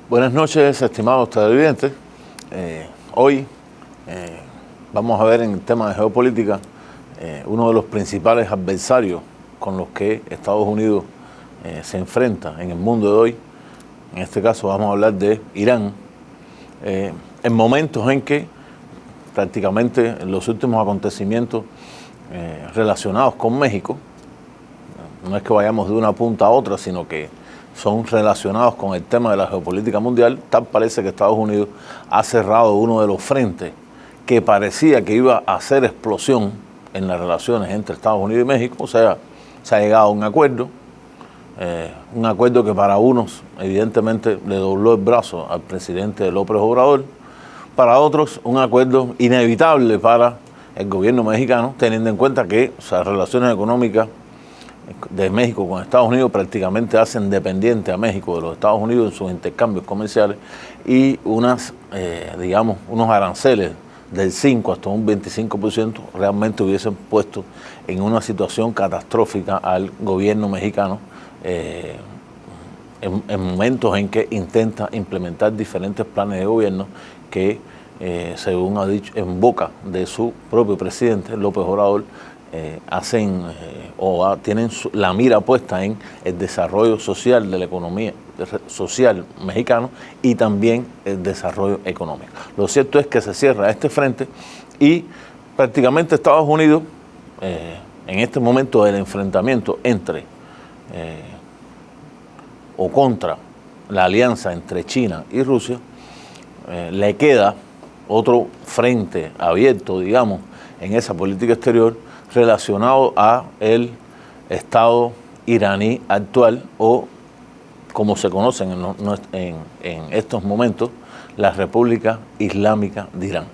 Buenas noches, estimados televidentes. Hoy vamos a ver en el tema de geopolítica uno de los principales adversarios con los que Estados Unidos se enfrenta en el mundo de hoy. En este caso vamos a hablar de Irán, en momentos en que prácticamente en los últimos acontecimientos relacionados con México, no es que vayamos de una punta a otra, sino que son relacionados con el tema de la geopolítica mundial. Tal parece que Estados Unidos ha cerrado uno de los frentes que parecía que iba a hacer explosión en las relaciones entre Estados Unidos y México. O sea, se ha llegado a un acuerdo que para unos evidentemente le dobló el brazo al presidente López Obrador, para otros un acuerdo inevitable para el gobierno mexicano, teniendo en cuenta que las relaciones económicas de México con Estados Unidos prácticamente hacen dependiente a México de los Estados Unidos en sus intercambios comerciales, y unos aranceles del 5 hasta un 25% realmente hubiesen puesto en una situación catastrófica al gobierno mexicano en momentos en que intenta implementar diferentes planes de gobierno que, según ha dicho en boca de su propio presidente López Obrador, tienen la mira puesta en el desarrollo social de la economía social mexicano y también el desarrollo económico. Lo cierto es que se cierra este frente y prácticamente Estados Unidos, en este momento del enfrentamiento entre o contra la alianza entre China y Rusia, le queda otro frente abierto, digamos, en esa política exterior relacionado a el Estado iraní actual, o como se conocen en estos momentos, la República Islámica de Irán.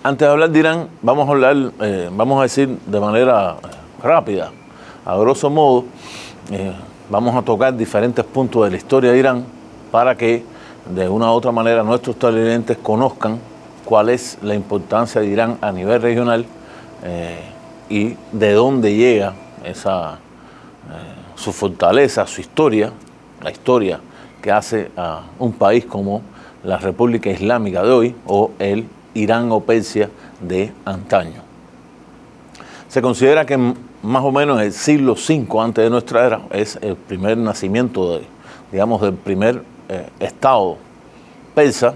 Antes de hablar de Irán, vamos a decir de manera rápida, a grosso modo, vamos a tocar diferentes puntos de la historia de Irán para que de una u otra manera nuestros televidentes conozcan cuál es la importancia de Irán a nivel regional y de dónde llega su fortaleza, su historia, la historia que hace a un país como la República Islámica de hoy o el Irán o Persia de antaño. Se considera que más o menos en el siglo V antes de nuestra era es el primer nacimiento del primer Estado persa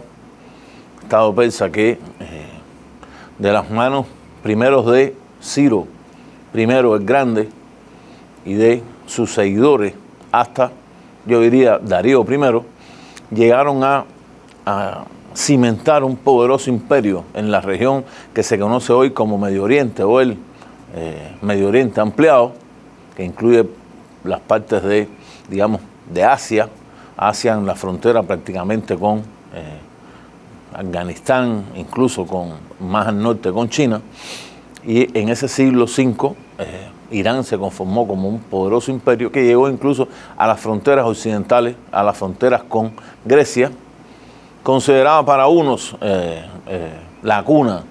que de las manos primeros de Ciro I el Grande y de sus seguidores hasta, yo diría, Darío I, llegaron a cimentar un poderoso imperio en la región que se conoce hoy como Medio Oriente, o el Medio Oriente ampliado, que incluye las partes de Asia en la frontera prácticamente con Afganistán, incluso más al norte con China. Y en ese siglo V, Irán se conformó como un poderoso imperio que llegó incluso a las fronteras occidentales, a las fronteras con Grecia, considerada para unos la cuna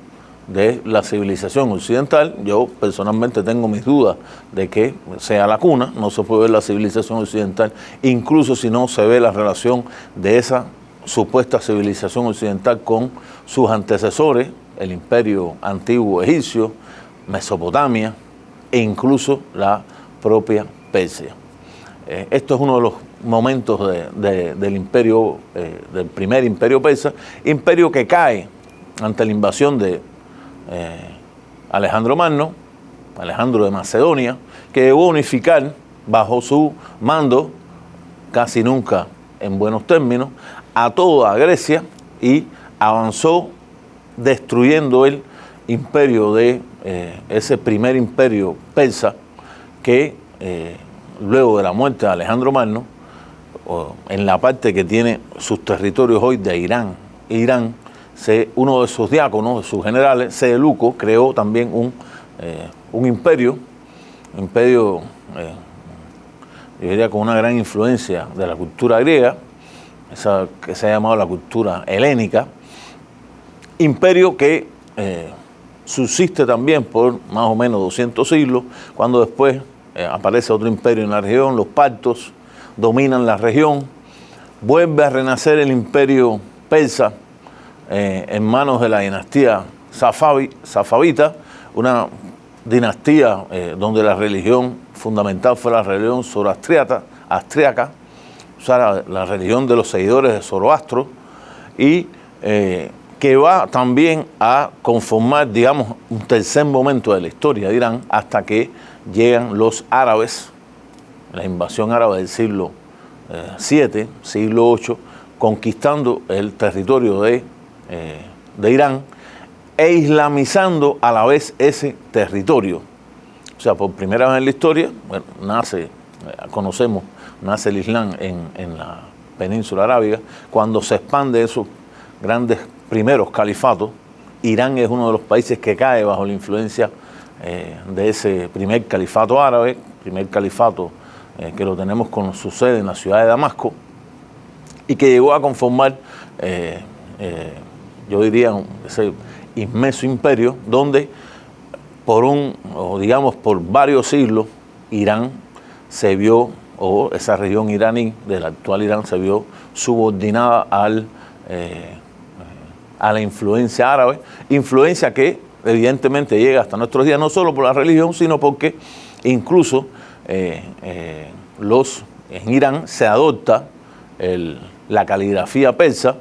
de la civilización occidental. Yo personalmente tengo mis dudas de que sea la cuna. No se puede ver la civilización occidental, incluso si no se ve la relación de esa supuesta civilización occidental con sus antecesores, el imperio antiguo egipcio, Mesopotamia e incluso la propia Persia. Esto es uno de los momentos del imperio, del primer imperio persa, imperio que cae ante la invasión de Alejandro Magno, Alejandro de Macedonia, que llegó a unificar bajo su mando, casi nunca en buenos términos, a toda Grecia, y avanzó destruyendo el imperio de ese primer imperio persa que luego de la muerte de Alejandro Magno, en la parte que tiene sus territorios hoy de Irán, uno de sus diáconos, de sus generales, Seleuco, creó también un imperio, yo diría con una gran influencia de la cultura griega, esa que se ha llamado la cultura helénica, imperio que subsiste también por más o menos 200 siglos, cuando después aparece otro imperio en la región, los partos dominan la región, vuelve a renacer el imperio persa en manos de la dinastía safavita, una dinastía donde la religión fundamental fue la religión zoroastriaca, o sea, la religión de los seguidores de Zoroastro, y que va también a conformar, digamos, un tercer momento de la historia de Irán hasta que llegan los árabes, la invasión árabe del siglo VII, siglo VIII, conquistando el territorio de Irán e islamizando a la vez ese territorio. O sea, por primera vez en la historia, bueno, nace el Islam en la península arábiga. Cuando se expande esos grandes primeros califatos, Irán es uno de los países que cae bajo la influencia de ese primer califato árabe, primer califato que lo tenemos con su sede en la ciudad de Damasco, y que llegó a conformar, yo diría, ese inmenso imperio donde por varios siglos Irán se vio, o esa región iraní del actual Irán se vio subordinada a la influencia árabe, influencia que evidentemente llega hasta nuestros días, no solo por la religión, sino porque incluso en Irán se adopta la caligrafía persa,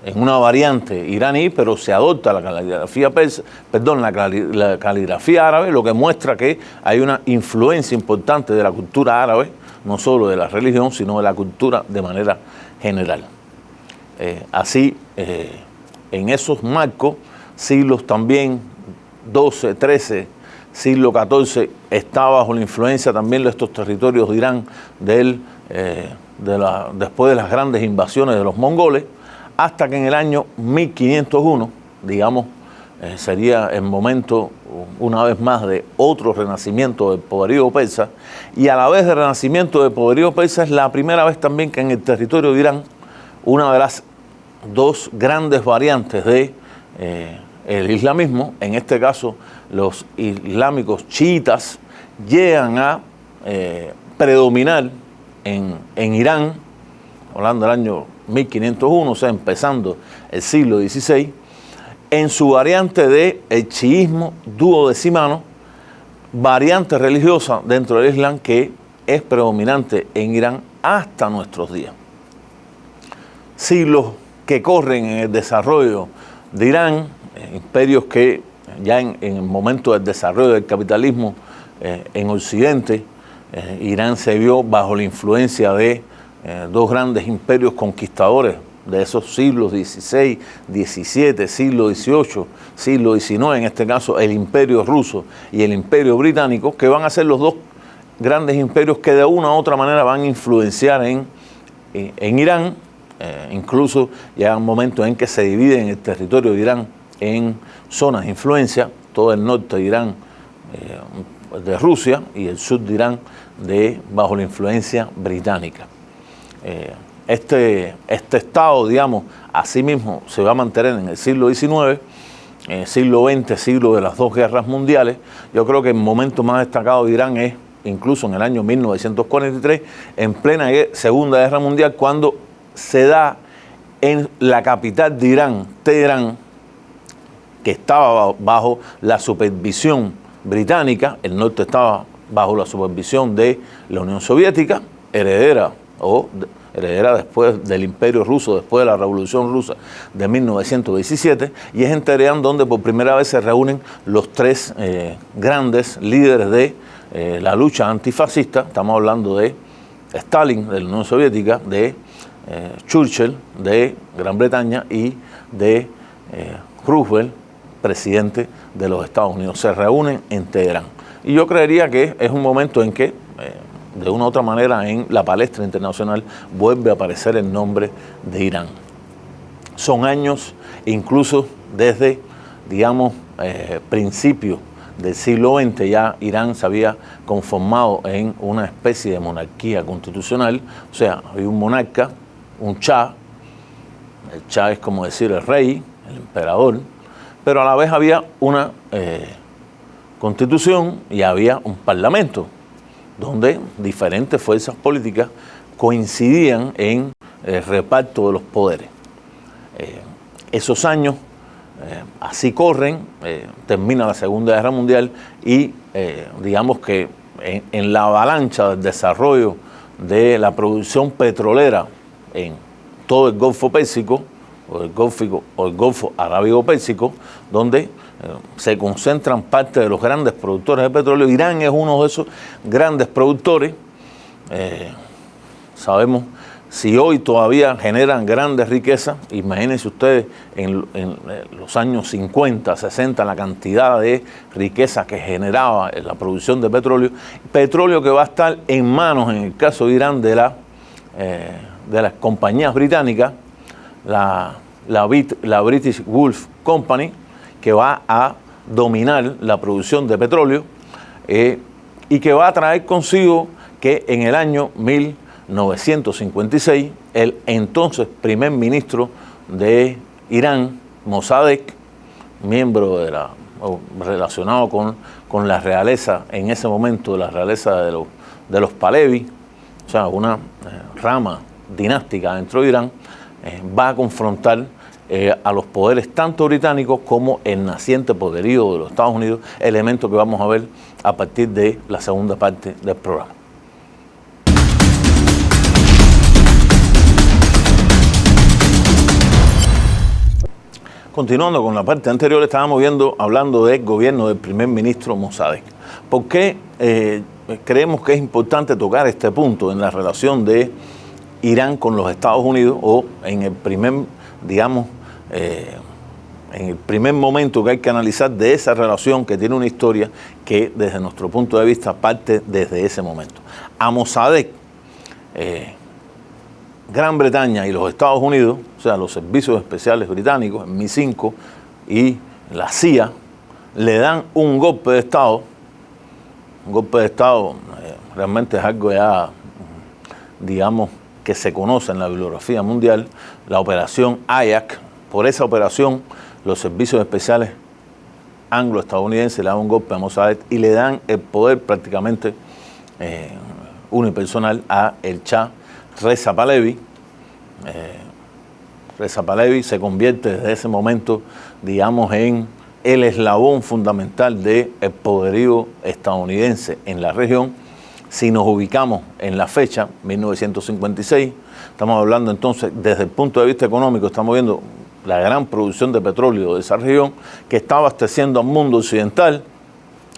en una variante iraní, pero se adopta la caligrafía persa, la caligrafía árabe, lo que muestra que hay una influencia importante de la cultura árabe, no solo de la religión, sino de la cultura de manera general. Así, en esos marcos, siglos también, 12, 13, siglo XIV, está bajo la influencia también de estos territorios de Irán, después de las grandes invasiones de los mongoles, hasta que en el año 1501, digamos, sería el momento, una vez más, de otro renacimiento del poderío persa, y a la vez del renacimiento del poderío persa es la primera vez también que en el territorio de Irán, una de las dos grandes variantes de el islamismo, en este caso los islámicos chiitas, llegan a predominar en Irán, hablando del año 1501, o sea, empezando el siglo XVI, en su variante de el chiismo duodecimano, variante religiosa dentro del Islam que es predominante en Irán hasta nuestros días. Siglos que corren en el desarrollo de Irán, imperios que ya en el momento del desarrollo del capitalismo en Occidente, Irán se vio bajo la influencia de dos grandes imperios conquistadores de esos siglos XVI, XVII, siglo XVIII, siglo XIX, en este caso el imperio ruso y el imperio británico, que van a ser los dos grandes imperios que de una u otra manera van a influenciar en Irán. Incluso llega un momento en que se divide en el territorio de Irán en zonas de influencia, todo el norte de Irán de Rusia y el sur de Irán bajo la influencia británica. Este estado, digamos, así mismo se va a mantener en el siglo XIX, siglo XX, siglo de las dos guerras mundiales. Yo creo que el momento más destacado de Irán es incluso en el año 1943, en plena Segunda Guerra Mundial, cuando se da en la capital de Irán, Teherán, que estaba bajo la supervisión británica, el norte estaba bajo la supervisión de la Unión Soviética, heredera después del Imperio Ruso, después de la Revolución Rusa de 1917, y es en Teherán donde por primera vez se reúnen los tres grandes líderes de la lucha antifascista. Estamos hablando de Stalin, de la Unión Soviética, de Churchill, de Gran Bretaña, y de Roosevelt, presidente de los Estados Unidos. Se reúnen en Teherán. Y yo creería que es un momento en que de una u otra manera en la palestra internacional vuelve a aparecer el nombre de Irán. Son años, incluso desde, digamos, principios del siglo XX, ya Irán se había conformado en una especie de monarquía constitucional, o sea, había un monarca, un shah, el shah es como decir el rey, el emperador, pero a la vez había una constitución y había un parlamento, donde diferentes fuerzas políticas coincidían en reparto de los poderes. Esos años así corren, termina la Segunda Guerra Mundial y digamos que en la avalancha del desarrollo de la producción petrolera en todo el Golfo Pérsico o el Golfo Arábigo-Pérsico, donde se concentran parte de los grandes productores de petróleo. Irán es uno de esos grandes productores. Sabemos, si hoy todavía generan grandes riquezas, imagínense ustedes en los años 50, 60, la cantidad de riqueza que generaba en la producción de petróleo que va a estar en manos, en el caso de Irán, de las compañías británicas, la British Gulf Company, que va a dominar la producción de petróleo y que va a traer consigo que en el año 1956, el entonces primer ministro de Irán, Mossadegh, miembro relacionado con la realeza, en ese momento la realeza de los Pahlavi, o sea, una rama dinástica dentro de Irán, va a confrontar a los poderes tanto británicos como el naciente poderío de los Estados Unidos, elemento que vamos a ver a partir de la segunda parte del programa. Continuando con la parte anterior, estábamos hablando del gobierno del primer ministro Mossadegh. ¿Por qué creemos que es importante tocar este punto en la relación de Irán con los Estados Unidos, o en el primer, digamos, en el primer momento que hay que analizar de esa relación que tiene una historia que desde nuestro punto de vista parte desde ese momento? A Mossadegh, Gran Bretaña y los Estados Unidos, o sea, los servicios especiales británicos, el MI5 y la CIA, le dan un golpe de Estado. Un golpe de Estado realmente es algo ya, digamos, que se conoce en la bibliografía mundial, la operación Ayak. Por esa operación, los servicios especiales anglo-estadounidenses le dan un golpe a Mossadegh y le dan el poder prácticamente unipersonal a el Shah Reza Pahlavi. Reza Pahlavi se convierte desde ese momento, digamos, en el eslabón fundamental del poderío estadounidense en la región. Si nos ubicamos en la fecha, 1956, estamos hablando entonces, desde el punto de vista económico, estamos viendo la gran producción de petróleo de esa región que está abasteciendo al mundo occidental,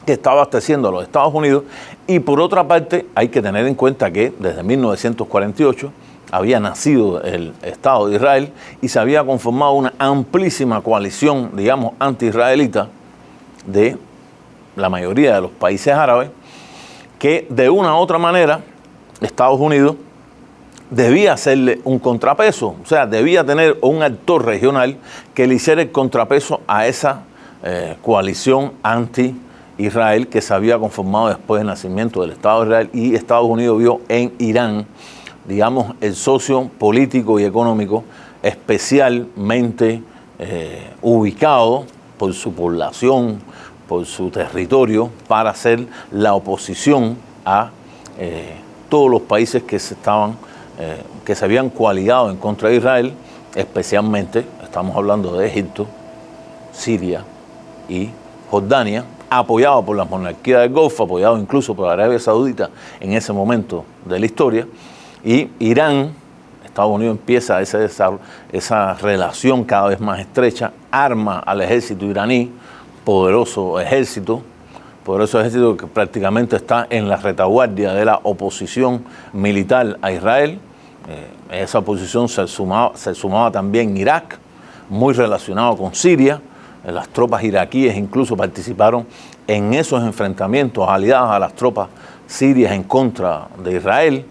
que está abasteciendo a los Estados Unidos. Y por otra parte, hay que tener en cuenta que desde 1948 había nacido el Estado de Israel y se había conformado una amplísima coalición, digamos, anti-israelita de la mayoría de los países árabes, que de una u otra manera Estados Unidos debía hacerle un contrapeso, o sea, debía tener un actor regional que le hiciera el contrapeso a esa coalición anti-Israel que se había conformado después del nacimiento del Estado de Israel, y Estados Unidos vio en Irán, digamos, el socio político y económico especialmente ubicado por su población, por su territorio, para hacer la oposición a todos los países que se habían coaligado en contra de Israel, especialmente estamos hablando de Egipto, Siria y Jordania, apoyado por las monarquías del Golfo, apoyado incluso por Arabia Saudita en ese momento de la historia. Y Irán, Estados Unidos empieza esa relación cada vez más estrecha, arma al ejército iraní, poderoso ejército que prácticamente está en la retaguardia de la oposición militar a Israel. Esa oposición se sumaba también Irak, muy relacionado con Siria. Las tropas iraquíes incluso participaron en esos enfrentamientos aliados a las tropas sirias en contra de Israel.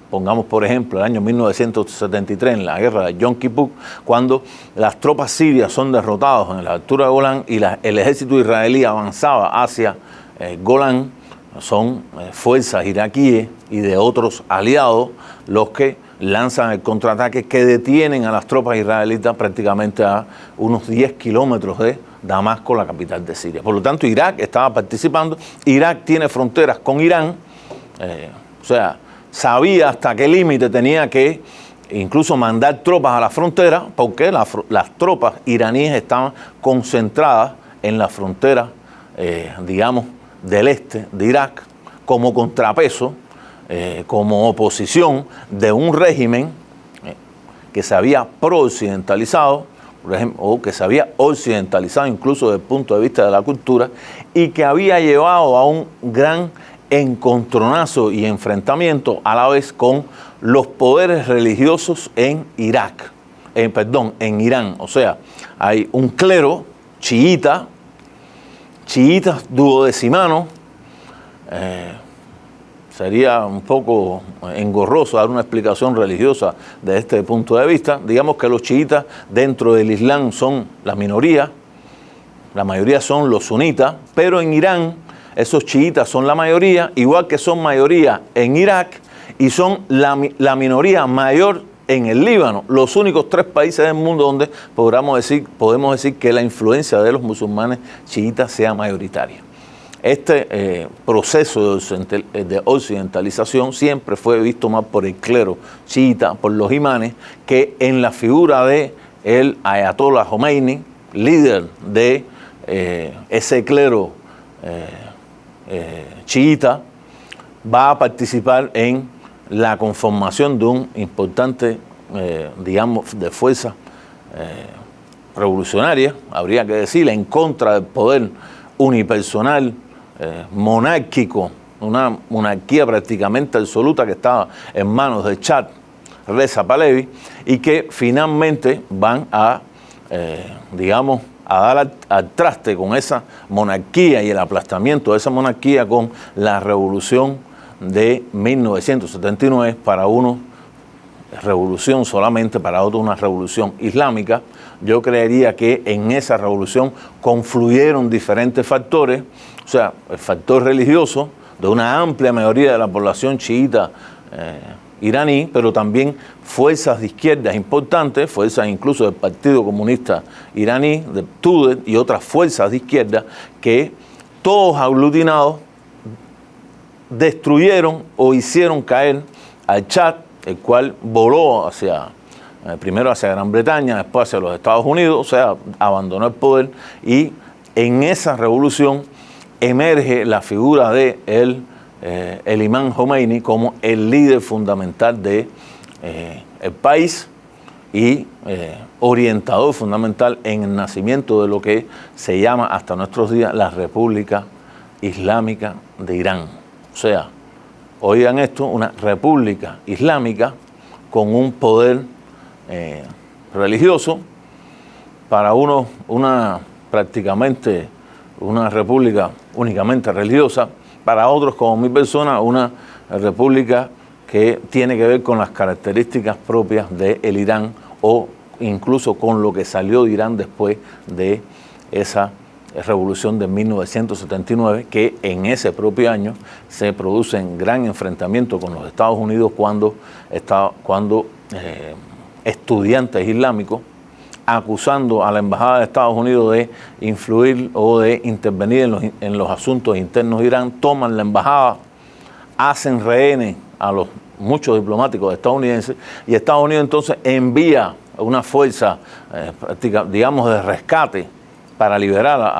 Pongamos por ejemplo el año 1973, en la guerra de Yom Kippur, cuando las tropas sirias son derrotadas en la altura de Golán y el ejército israelí avanzaba hacia Golán. Son fuerzas iraquíes y de otros aliados los que lanzan el contraataque que detienen a las tropas israelitas prácticamente a unos 10 kilómetros de Damasco, la capital de Siria. Por lo tanto, Irak estaba participando. Irak tiene fronteras con Irán, o sea, sabía hasta qué límite tenía que incluso mandar tropas a la frontera, porque las tropas iraníes estaban concentradas en la frontera, digamos, del este de Irak, como contrapeso, como oposición de un régimen que se había pro-occidentalizado, o que se había occidentalizado incluso desde el punto de vista de la cultura, y que había llevado a un gran encontronazo y enfrentamiento a la vez con los poderes religiosos en en Irán. O sea, hay un clero chiitas duodecimanos. Sería un poco engorroso dar una explicación religiosa de este punto de vista. Digamos que los chiitas dentro del Islam son la minoría, la mayoría son los sunitas, pero en Irán esos chiitas son la mayoría, igual que son mayoría en Irak y son la minoría mayor en el Líbano, los únicos 3 países del mundo donde podemos decir que la influencia de los musulmanes chiitas sea mayoritaria. Este proceso de occidentalización siempre fue visto más por el clero chiita, por los imanes, que en la figura de el Ayatollah Khomeini, líder de ese clero chiita, va a participar en la conformación de un importante, digamos, de fuerza revolucionaria, habría que decir, en contra del poder unipersonal, monárquico, una monarquía prácticamente absoluta que estaba en manos de Shah Reza Pahlavi, y que finalmente van a, digamos, a dar al traste con esa monarquía y el aplastamiento de esa monarquía con la revolución de 1979, para uno revolución solamente, para otro una revolución islámica. Yo creería que en esa revolución confluyeron diferentes factores, o sea, el factor religioso de una amplia mayoría de la población chiita iraní, pero también fuerzas de izquierdas importantes, fuerzas incluso del Partido Comunista Iraní, de Tudeh y otras fuerzas de izquierda, que todos aglutinados destruyeron o hicieron caer al Shah, el cual voló primero hacia Gran Bretaña, después hacia los Estados Unidos, o sea, abandonó el poder, y en esa revolución emerge la figura de el imán Khomeini como el líder fundamental de el país y orientador fundamental en el nacimiento de lo que se llama hasta nuestros días la República Islámica de Irán. O sea, oigan esto, una república islámica con un poder religioso, para uno prácticamente una república únicamente religiosa, para otros como mi persona una república que tiene que ver con las características propias del Irán o incluso con lo que salió de Irán después de esa revolución de 1979, que en ese propio año se produce en gran enfrentamiento con los Estados Unidos cuando estudiantes islámicos, acusando a la Embajada de Estados Unidos de influir o de intervenir en los asuntos internos de Irán, toman la embajada, hacen rehenes a muchos diplomáticos estadounidenses, y Estados Unidos entonces envía una fuerza, digamos, de rescate para liberar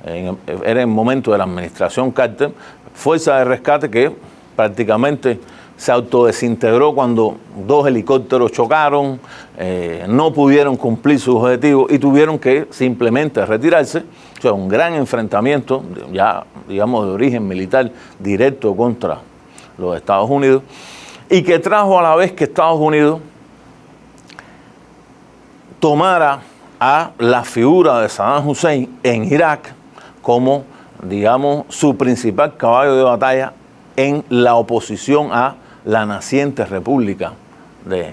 era el momento de la administración Carter, fuerza de rescate que prácticamente se autodesintegró cuando 2 helicópteros chocaron, no pudieron cumplir sus objetivos y tuvieron que simplemente retirarse. O sea, un gran enfrentamiento, ya digamos de origen militar directo contra los Estados Unidos, y que trajo a la vez que Estados Unidos tomara a la figura de Saddam Hussein en Irak como, digamos, su principal caballo de batalla en la oposición a la naciente República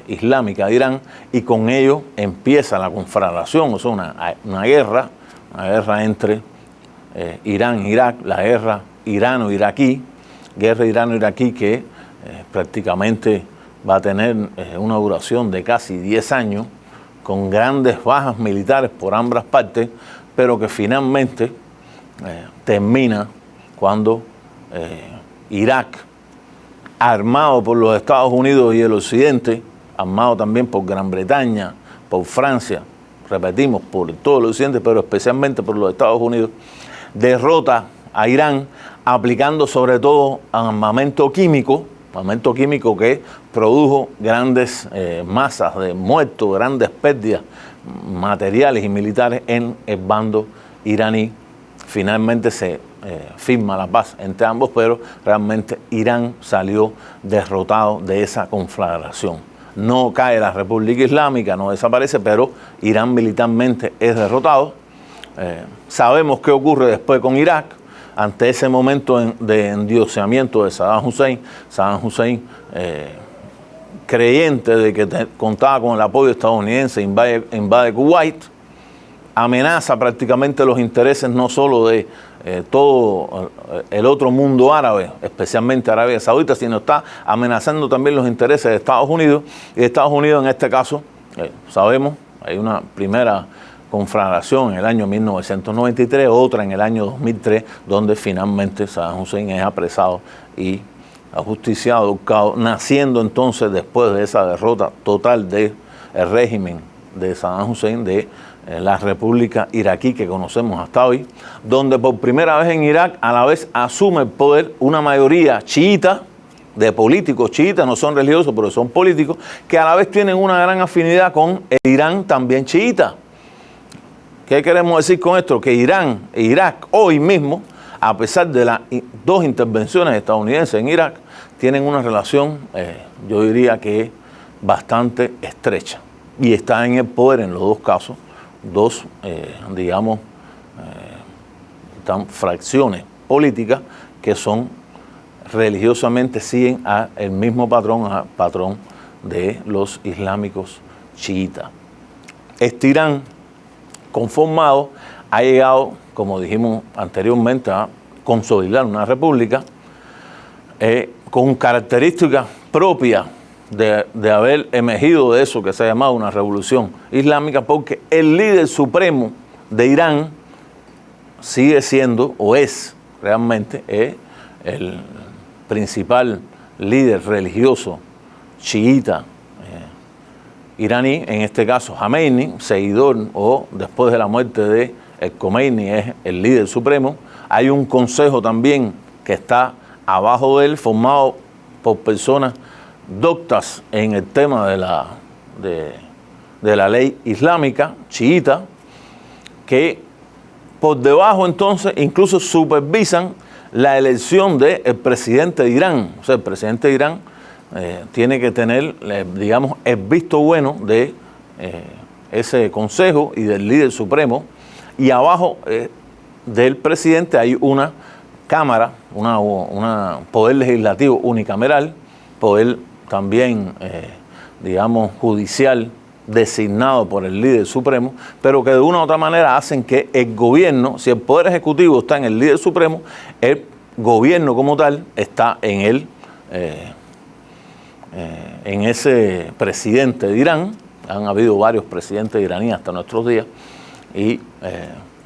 Islámica de Irán, y con ello empieza la conflagración, o sea, una guerra entre Irán e Irak, la guerra irano-iraquí, que prácticamente va a tener una duración de casi 10 años, con grandes bajas militares por ambas partes, pero que finalmente termina cuando Irak armado por los Estados Unidos y el Occidente, armado también por Gran Bretaña, por Francia, repetimos, por todo el Occidente, pero especialmente por los Estados Unidos, derrota a Irán aplicando sobre todo armamento químico que produjo grandes masas de muertos, grandes pérdidas materiales y militares en el bando iraní. Finalmente se firma la paz entre ambos, pero realmente Irán salió derrotado de esa conflagración. No cae la República Islámica, no desaparece, pero Irán militarmente es derrotado. Sabemos qué ocurre después con Irak. Ante ese momento de endioseamiento de Saddam Hussein, creyente de que contaba con el apoyo estadounidense, invade Kuwait, amenaza prácticamente los intereses no solo de todo el otro mundo árabe, especialmente Arabia Saudita, sino está amenazando también los intereses de Estados Unidos. Y Estados Unidos en este caso, sabemos, hay una primera conflagración en el año 1993, otra en el año 2003, donde finalmente Saddam Hussein es apresado y ajusticiado, ahorcado, naciendo entonces después de esa derrota total del régimen de Saddam Hussein, de la República Iraquí que conocemos hasta hoy, donde por primera vez en Irak a la vez asume el poder una mayoría chiita, de políticos chiitas, no son religiosos, pero son políticos, que a la vez tienen una gran afinidad con el Irán también chiita. ¿Qué queremos decir con esto? Que Irán e Irak hoy mismo, a pesar de las dos intervenciones estadounidenses en Irak, tienen una relación, yo diría que bastante estrecha. Y está en el poder en los dos casos, fracciones políticas que son religiosamente siguen al mismo patrón de los islámicos chiitas. Este Irán conformado ha llegado, como dijimos anteriormente, a consolidar una república con características propias de haber emergido de eso que se ha llamado una revolución islámica, porque el líder supremo de Irán sigue siendo, o es realmente, el principal líder religioso chiita iraní, en este caso Khomeini, seguidor o después de la muerte de Khomeini es el líder supremo. Hay un consejo también que está abajo de él, formado por personas doctas en el tema de la ley islámica chiita, que por debajo entonces incluso supervisan la elección del presidente de Irán. O sea, el presidente de Irán tiene que tener, digamos, el visto bueno de ese consejo y del líder supremo, y abajo del presidente hay una cámara, una poder legislativo unicameral, poder también, digamos, judicial designado por el líder supremo, pero que de una u otra manera hacen que el gobierno, si el poder ejecutivo está en el líder supremo, el gobierno como tal está en ese presidente de Irán. Han habido varios presidentes iraníes hasta nuestros días, y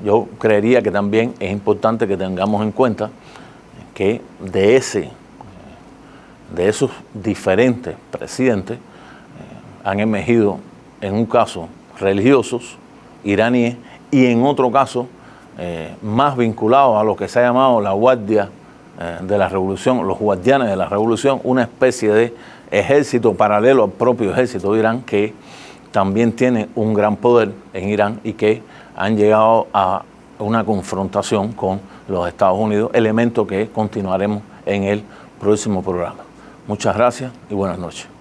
yo creería que también es importante que tengamos en cuenta que de esos diferentes presidentes han emergido en un caso religiosos iraníes y en otro caso más vinculados a lo que se ha llamado la guardia de la revolución, los guardianes de la revolución, una especie de ejército paralelo al propio ejército de Irán, que también tiene un gran poder en Irán y que han llegado a una confrontación con los Estados Unidos, elemento que continuaremos en el próximo programa. Muchas gracias y buenas noches.